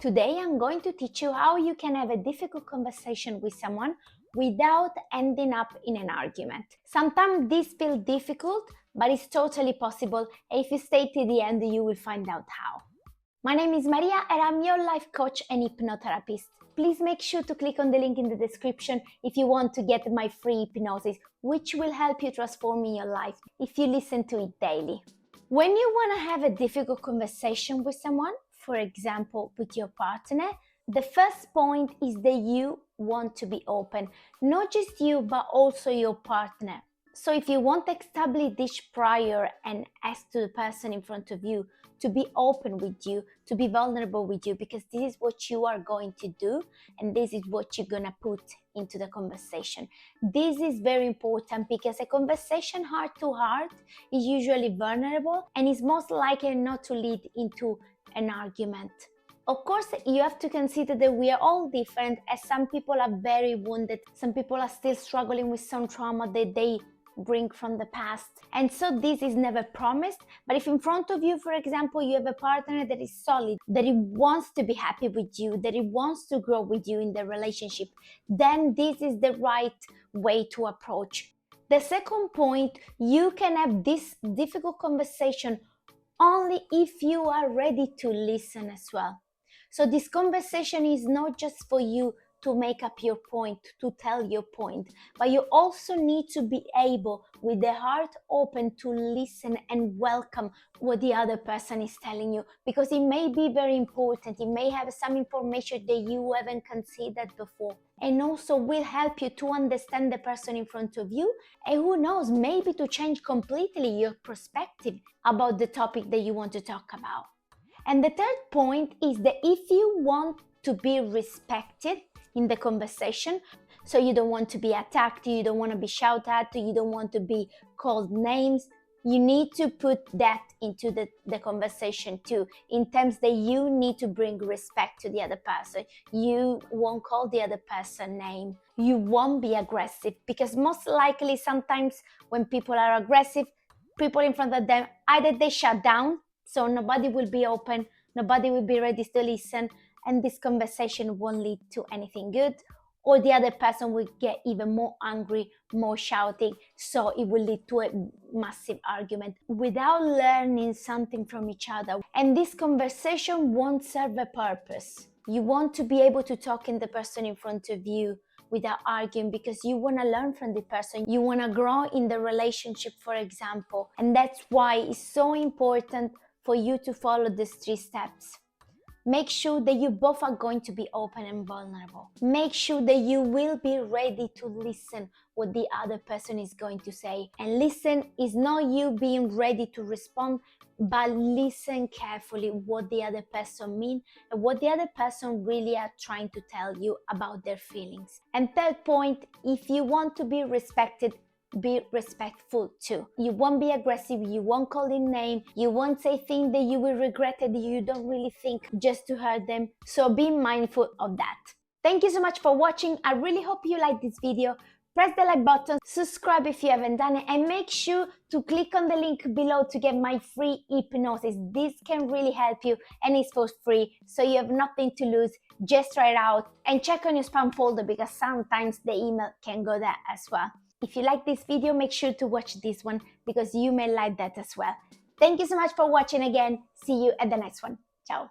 Today I'm going to teach you how you can have a difficult conversation with someone without ending up in an argument. Sometimes this feels difficult, but it's totally possible. If you stay to the end, you will find out how. My name is Maria and I'm your life coach and hypnotherapist. Please make sure to click on the link in the description if you want to get my free hypnosis, which will help you transform your life if you listen to it daily. When you want to have a difficult conversation with someone, for example, with your partner, the first point is that you want to be open. Not just you, but also your partner. So if you want to establish this prior and ask to the person in front of you to be open with you, to be vulnerable with you, because this is what you are going to do and this is what you're gonna put into the conversation. This is very important because a conversation heart to heart is usually vulnerable and is most likely not to lead into an argument. Of course, you have to consider that we are all different, as some people are very wounded, some people are still struggling with some trauma that they bring from the past, and so this is never promised. But if in front of you, for example, you have a partner that is solid, that he wants to be happy with you, that he wants to grow with you in the relationship, then this is the right way to approach. The second point, you can have this difficult conversation only if you are ready to listen as well. So this conversation is not just for you to make up your point, to tell your point, but you also need to be able, with the heart open, to listen and welcome what the other person is telling you, because it may be very important. It may have some information that you haven't considered before, and also will help you to understand the person in front of you, and who knows, maybe to change completely your perspective about the topic that you want to talk about. And the third point is that if you want to be respected in the conversation, so you don't want to be attacked, you don't want to be shouted at, you don't want to be called names, you need to put that into the conversation too, in terms that you need to bring respect to the other person. You won't call the other person name. You won't be aggressive, because most likely sometimes when people are aggressive, people in front of them, either they shut down, so nobody will be open, nobody will be ready to listen, and this conversation won't lead to anything good, or the other person will get even more angry, more shouting, so it will lead to a massive argument without learning something from each other. And this conversation won't serve a purpose. You want to be able to talk in the person in front of you without arguing, because you want to learn from the person, you want to grow in the relationship, for example. And that's why it's so important for you to follow these 3 steps. Make sure that you both are going to be open and vulnerable. Make sure that you will be ready to listen what the other person is going to say. And listen is not you being ready to respond, but listen carefully what the other person means and what the other person really are trying to tell you about their feelings. And third point, if you want to be respected, be respectful too. You won't be aggressive, you won't call them name, you won't say things that you will regret that you don't really think just to hurt them. So be mindful of that. Thank you so much for watching. I really hope you like this video. Press the like button, subscribe if you haven't done it, and make sure to click on the link below to get my free hypnosis. This can really help you and it's for free, so you have nothing to lose. Just try it out and check on your spam folder, because sometimes the email can go there as well. If you like this video, make sure to watch this one, because you may like that as well. Thank you so much for watching again. See you at the next one. Ciao.